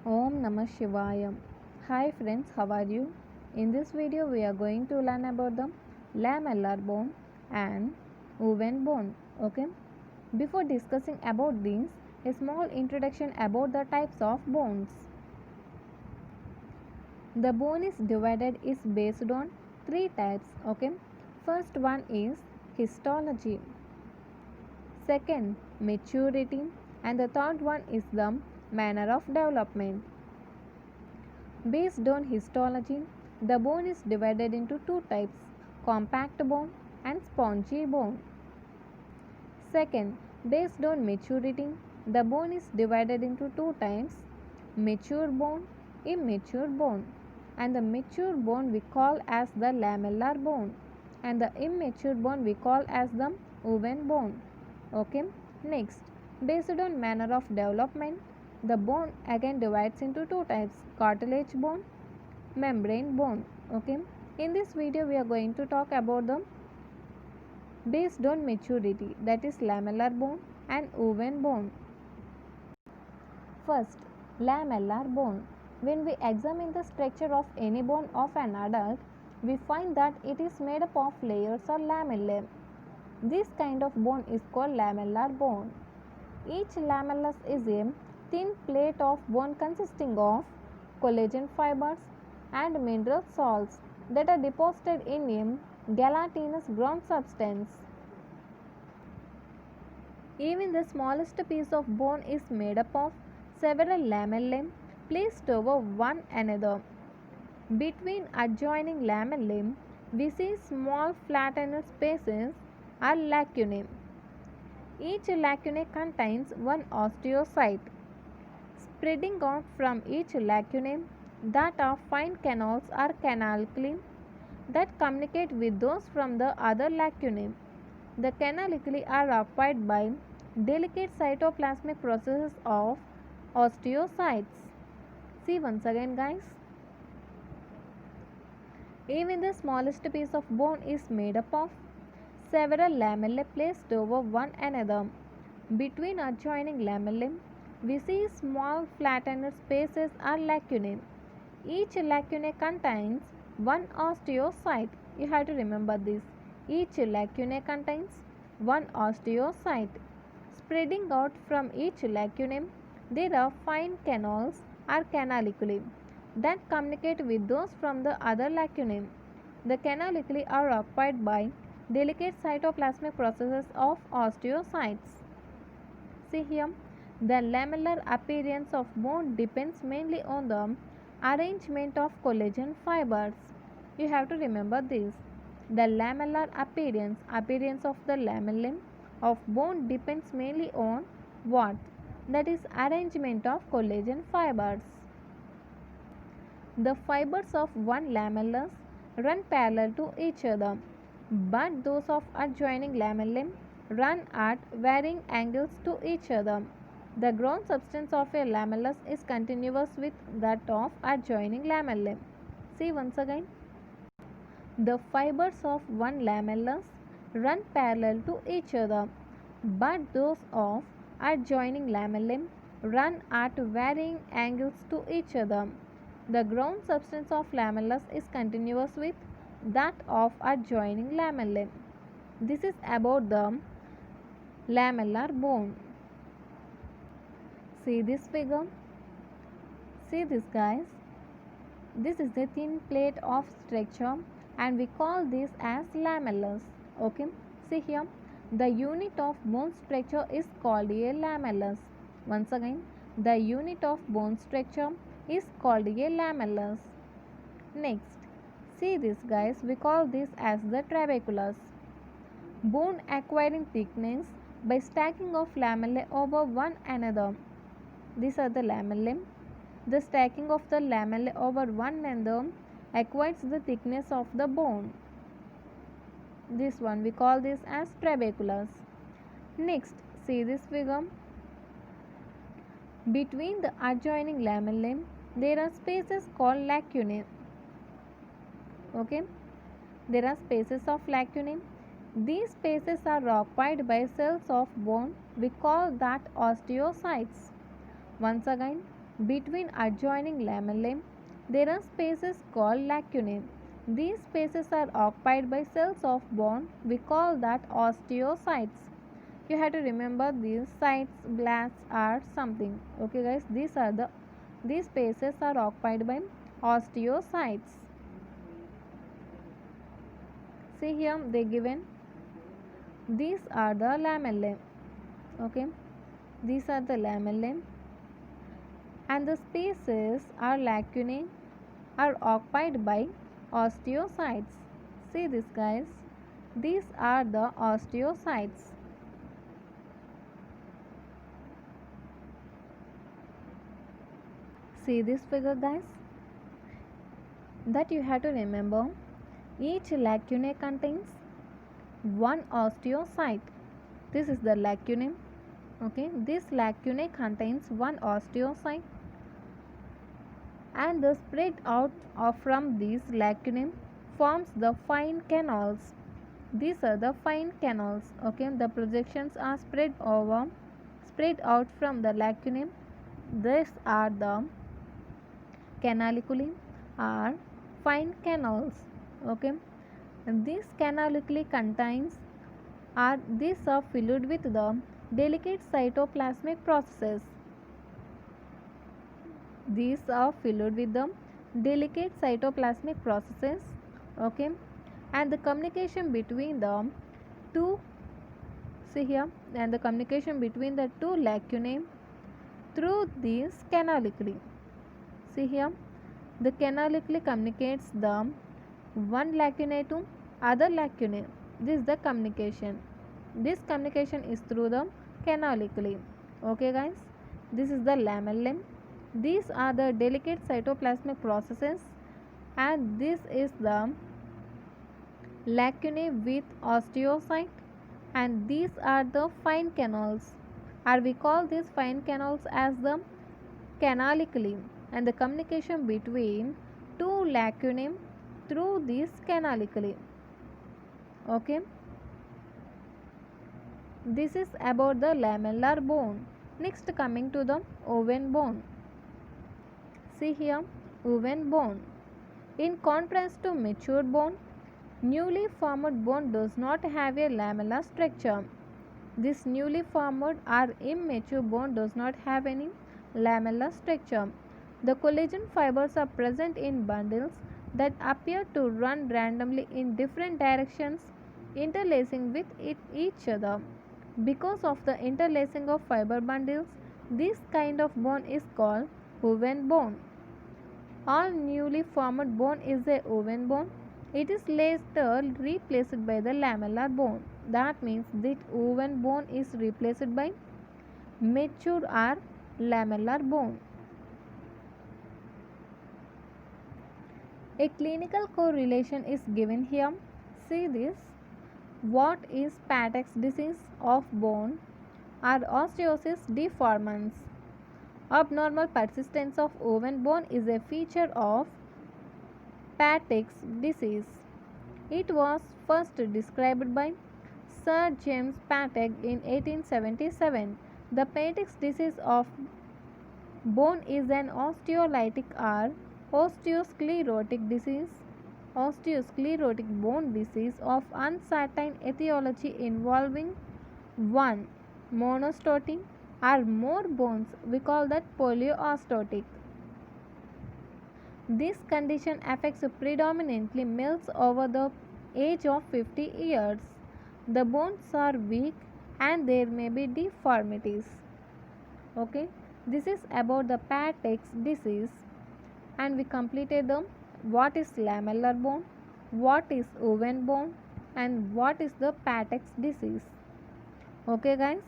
Om Namah Shivaya. Hi friends, how are you? In this video we are going to learn about the lamellar bone and woven bone. Okay. Before discussing about these, a small introduction about the types of bones. The bone is divided is based on three types. Okay. First one is histology. Second, maturity, and the third one is the manner of development. Based on histology, the bone is divided into two types, compact bone and spongy bone. Second, based on maturity, the bone is divided into two types, mature bone, immature bone. And the mature bone we call as the lamellar bone, and the immature bone we call as the woven bone. Okay. Next, based on manner of development, the bone again divides into two types, cartilage bone, membrane bone. Okay. In this video we are going to talk about the based on maturity, that is lamellar bone and woven bone. First, lamellar bone. When we examine the structure of any bone of an adult, we find that it is made up of layers or lamellae. This kind of bone is called lamellar bone. Each lamellus is a thin plate of bone consisting of collagen fibers and mineral salts that are deposited in a gelatinous ground substance. Even the smallest piece of bone is made up of several lamellae placed over one another. Between adjoining lamellae, we see small flattened spaces or lacunae. Each lacunae contains one osteocyte. Spreading out from each lacunae, that are fine canals or canaliculi that communicate with those from the other lacunae. The canaliculi are occupied by delicate cytoplasmic processes of osteocytes. See once again, guys. Even the smallest piece of bone is made up of several lamellae placed over one another. Between adjoining lamellae, we see small flattened spaces or lacunae. Each lacunae contains one osteocyte. You have to remember this. Each lacunae contains one osteocyte. Spreading out from each lacunae, there are fine canals or canaliculi that communicate with those from the other lacunae. The canaliculi are occupied by delicate cytoplasmic processes of osteocytes. See here, the lamellar appearance of bone depends mainly on the arrangement of collagen fibers. You have to remember this. The lamellar appearance of the lamellae of bone depends mainly on what? That is arrangement of collagen fibers. The fibers of one lamellus run parallel to each other, but those of adjoining lamellae run at varying angles to each other. The ground substance of a lamellus is continuous with that of adjoining lamellae. See once again. The fibers of one lamellus run parallel to each other, but those of adjoining lamellae run at varying angles to each other. The ground substance of lamellus is continuous with that of adjoining lamellae. This is about the lamellar bone. See this figure. See this, guys. This is the thin plate of structure and we call this as lamellus. Okay. See here. The unit of bone structure is called a lamellus. Once again, the unit of bone structure is called a lamellus. Next, see this, guys, we call this as the trabeculus. Bone acquiring thickness by stacking of lamellae over one another. These are the lamellae. The stacking of the lamellae over one another acquires the thickness of the bone. This one we call this as trabeculus. Next, see this figure. Between the adjoining lamellae, there are spaces called lacunae. Okay, there are spaces of lacunae. These spaces are occupied by cells of bone. We call that osteocytes. Once again, Between adjoining lamellae, there are spaces called lacunae. These spaces are occupied by cells of bone. We call that osteocytes. You have to remember these sites, blasts are something. Okay, guys, these spaces are occupied by osteocytes. See here, they given. These are the lamellae. Okay, these are the lamellae, and the spaces are lacunae are occupied by osteocytes. See this, guys. These are the osteocytes. See this figure, guys. That you have to remember. Each lacunae contains one osteocyte. This is the lacunae. Okay, this lacunae contains one osteocyte, and the spread out from these lacunae forms the fine canals. These are the fine canals. Okay, the projections are spread out from the lacunae. These are the canaliculi are fine canals. Okay, and these canaliculi contains are these are filled with the delicate cytoplasmic processes. These are filled with the delicate cytoplasmic processes. Okay, and the communication between the two, see here, and the communication between the two lacunae through these canaliculi. See here, the canaliculi communicates the one lacunae to other lacunae. This is the communication. This communication is through the canaliculi. Okay, guys, this is the lamellae. These are the delicate cytoplasmic processes, and this is the lacunae with osteocyte, and these are the fine canals, or we call these fine canals as the canaliculi, and the communication between two lacunae through these canaliculi. Okay, this is about the lamellar bone. Next, coming to the oven bone. See here, oven bone. In contrast to mature bone, newly formed bone does not have a lamellar structure. This newly formed or immature bone does not have any lamellar structure. The collagen fibers are present in bundles that appear to run randomly in different directions, interlacing with each other. Because of the interlacing of fiber bundles, this kind of bone is called oven bone. All newly formed bone is a oven bone. It is later replaced by the lamellar bone. That means that oven bone is replaced by mature or lamellar bone. A clinical correlation is given here. See this. What is Patek's disease of bone or osteosis deformans? Abnormal persistence of oven bone is a feature of Patek's disease. It was first described by Sir James Patek in 1877. The Patek's disease of bone is an osteolytic or osteosclerotic disease. Osteosclerotic bone disease of uncertain etiology involving one monostotic or more bones. We call that polyostotic. This condition affects predominantly males over the age of 50 years. The bones are weak and there may be deformities. Okay, this is about the Patek's disease, and we completed the what is lamellar bone, what is oven bone, and what is the Patek's disease. Okay, guys.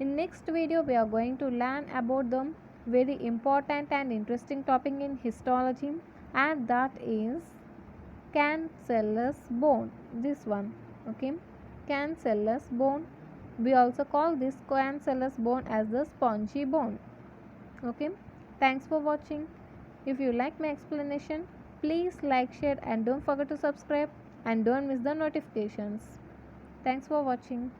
In next video we are going to learn about the very important and interesting topic in histology, and that is cancellous bone. This one. Okay, cancellous bone. We also call this cancellous bone as the spongy bone. Okay, thanks for watching. If you like my explanation, please like, share, and don't forget to subscribe, and don't miss the notifications. Thanks for watching.